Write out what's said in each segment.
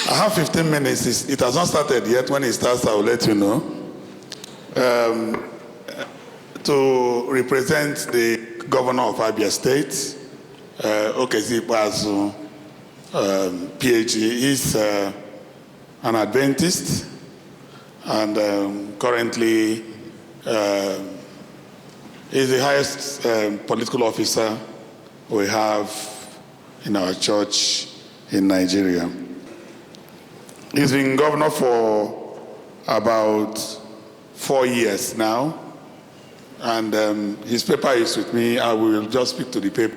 I have 15 minutes. It has not started yet. When it starts, I will let you know. To represent the governor of Abia State, Okezie, PhD. He's an Adventist and currently is the highest political officer we have in our church in Nigeria. He's been governor for about 4 years now, and his paper is with me. I will just speak to the paper.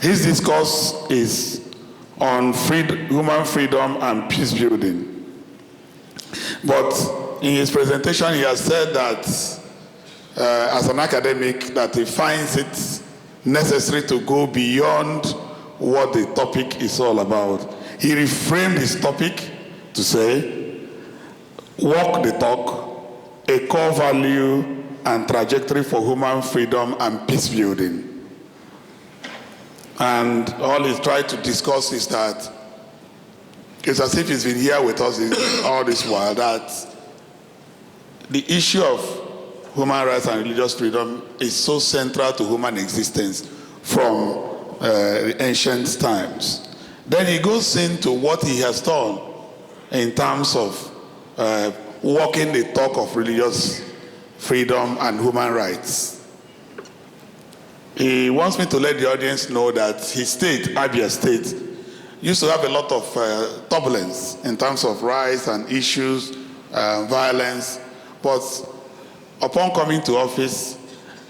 His discourse is on human freedom and peace building. But in his presentation, he has said that as an academic, that he finds it necessary to go beyond what the topic is all about. He reframed his topic to say, walk the talk, a core value and trajectory for human freedom and peace building. And all he's tried to discuss is that it's as if he's been here with us all this while, that the issue of human rights and religious freedom is so central to human existence from the ancient times. Then he goes into what he has done in terms of walking the talk of religious freedom and human rights. He wants me to let the audience know that his state, Abia State, used to have a lot of turbulence in terms of rights and issues, violence. But upon coming to office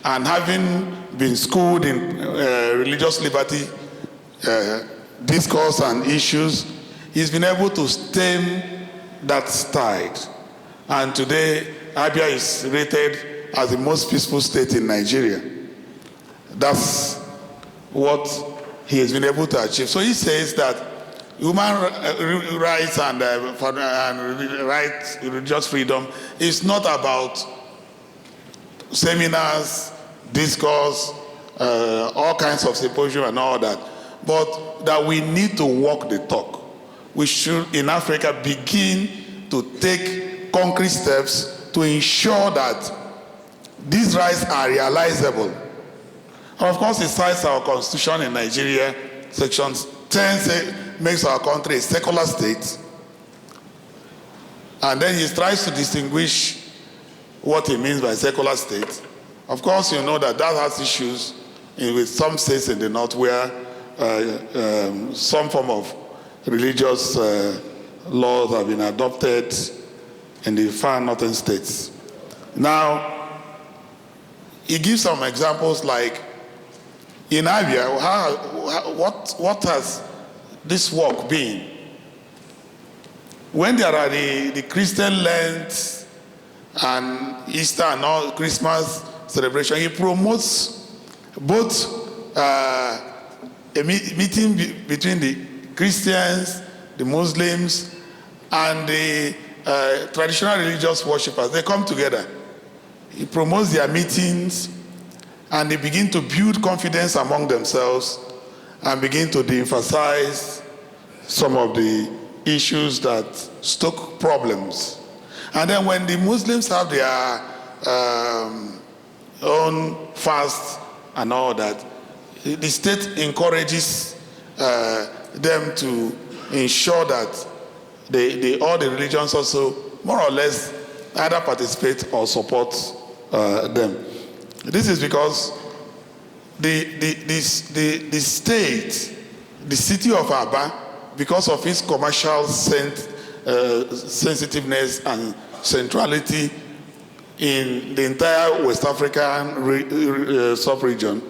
and having been schooled in religious liberty discourse and issues, he's been able to stem that tide. And today, Abia is rated as the most peaceful state in Nigeria. That's what he has been able to achieve. So he says that human rights and religious freedom is not about seminars, discourse, all kinds of symposium and all that, but that we need to walk the talk. We should, in Africa, begin to take concrete steps to ensure that these rights are realizable. And of course, it cites our constitution in Nigeria. Section 10 makes our country a secular state. And then he tries to distinguish what he means by secular state. Of course, you know that has issues with some states in the north where some form of religious laws have been adopted in the far northern states. Now, he gives some examples like in Abia, what has this work been? When there are the Christian Lent and Easter and all Christmas celebration, he promotes both a meeting between the Christians, the Muslims, and the traditional religious worshippers. They come together. He promotes their meetings, and they begin to build confidence among themselves and begin to de-emphasize some of the issues that stoke problems. And then when the Muslims have their own fast and all that, the state encourages them to ensure that all the religions also more or less either participate or support them. This is because the state, the city of Aba, because of its commercial sensitiveness and centrality in the entire West African sub-region,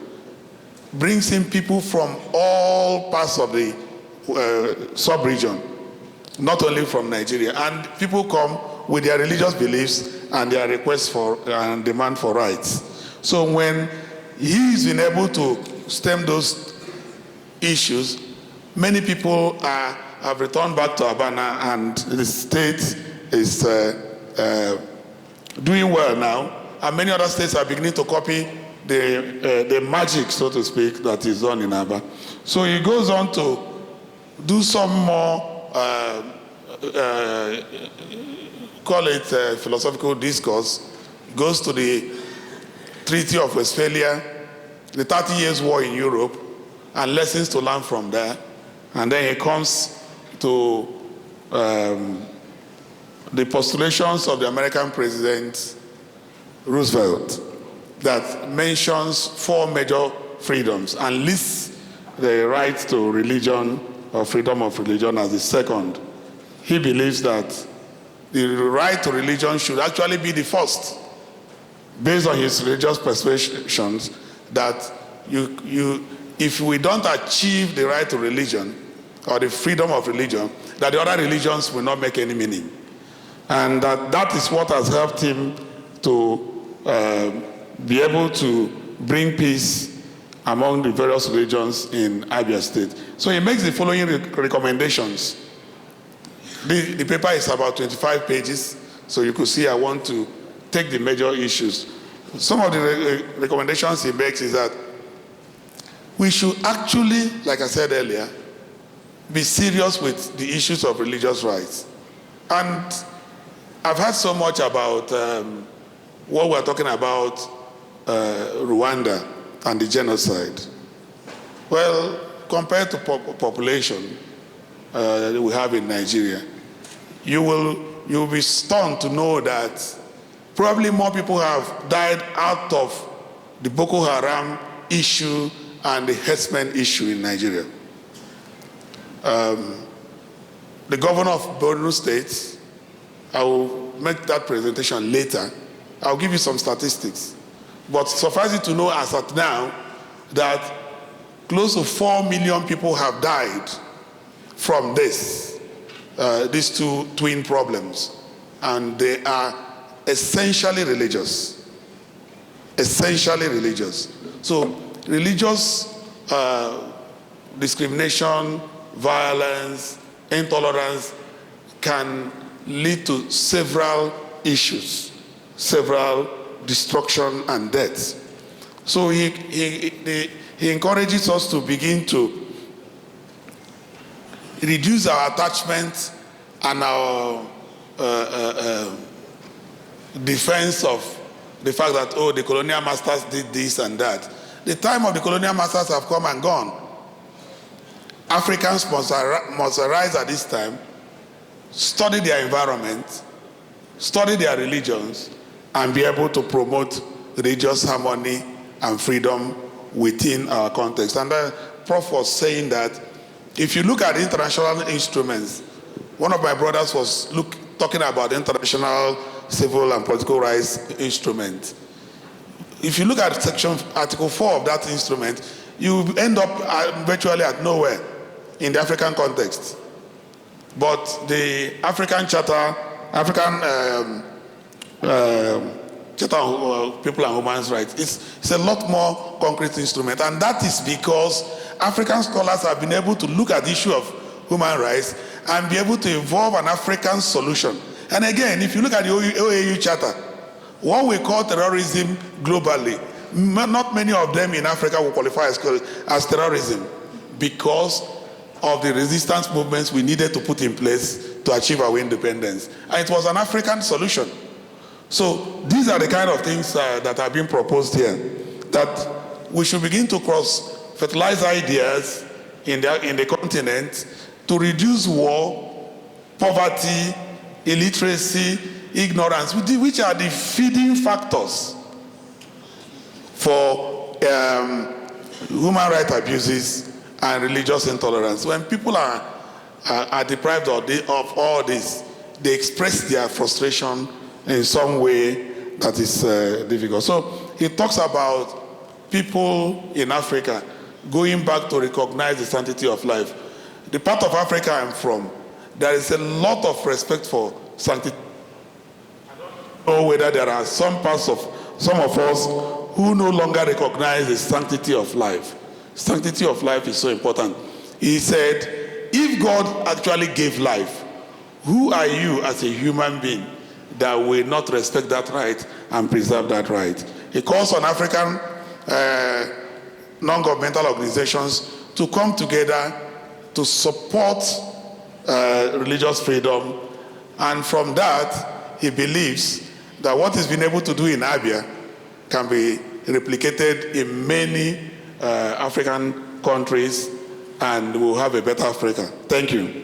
brings in people from all parts of the sub-region, not only from Nigeria. And people come with their religious beliefs and their requests for and demand for rights. So when he's been able to stem those issues, many people have returned back to Abana, and the state is doing well now. and many other states are beginning to copy the magic, so to speak, that is done in Aba. So he goes on to do some more, call it philosophical discourse. Goes to the Treaty of Westphalia, the 30 Years' War in Europe, and lessons to learn from there. And then he comes to the postulations of the American President Roosevelt that mentions 4 major freedoms and lists the right to religion or freedom of religion as the second. He believes that the right to religion should actually be the first, based on his religious persuasions, that if we don't achieve the right to religion or the freedom of religion, that the other religions will not make any meaning. And that is what has helped him to be able to bring peace among the various religions in Abia State. So he makes the following recommendations. The paper is about 25 pages, so you could see I want to take the major issues. Some of the recommendations he makes is that we should actually, like I said earlier, be serious with the issues of religious rights. And I've heard so much about what we're talking about, Rwanda and the genocide. Well, compared to population that we have in Nigeria, you'll be stunned to know that probably more people have died out of the Boko Haram issue and the herdsmen issue in Nigeria. The governor of Borno State, I will make that presentation later. I'll give you some statistics. But suffice it to know as at now that close to 4 million people have died from these two twin problems. And they are essentially religious. Essentially religious. So religious discrimination, violence, intolerance can lead to several issues, several destruction and death. So he encourages us to begin to reduce our attachment and our defense of the fact that, oh, the colonial masters did this and that. The time of the colonial masters have come and gone. Africans must arise at this time, study their environment, study their religions, and be able to promote religious harmony and freedom within our context. And the Prof was saying that if you look at international instruments, one of my brothers was talking about the international civil and political rights instrument. If you look at Article 4 of that instrument, you end up virtually at nowhere in the African context. But the African Charter, Charter of People and Human Rights, it's a lot more concrete instrument. And that is because African scholars have been able to look at the issue of human rights and be able to evolve an African solution. And again, if you look at the OAU Charter, what we call terrorism globally, not many of them in Africa will qualify as terrorism because of the resistance movements we needed to put in place to achieve our independence. And it was an African solution. So these are the kind of things that are being proposed here, that we should begin to cross-fertilize ideas in the continent to reduce war, poverty, illiteracy, ignorance, which are the feeding factors for human rights abuses and religious intolerance. When people are deprived of all this, they express their frustration in some way that is difficult. So he talks about people in Africa going back to recognize the sanctity of life. The part of Africa I'm from, there is a lot of respect for sanctity. I don't know whether there are some of us who no longer recognize the sanctity of life. Sanctity of life is so important. He said, if God actually gave life, who are you as a human being that will not respect that right and preserve that right. He calls on African non-governmental organizations to come together to support religious freedom, and from that, he believes that what he's been able to do in Abia can be replicated in many African countries, and we'll have a better Africa. Thank you.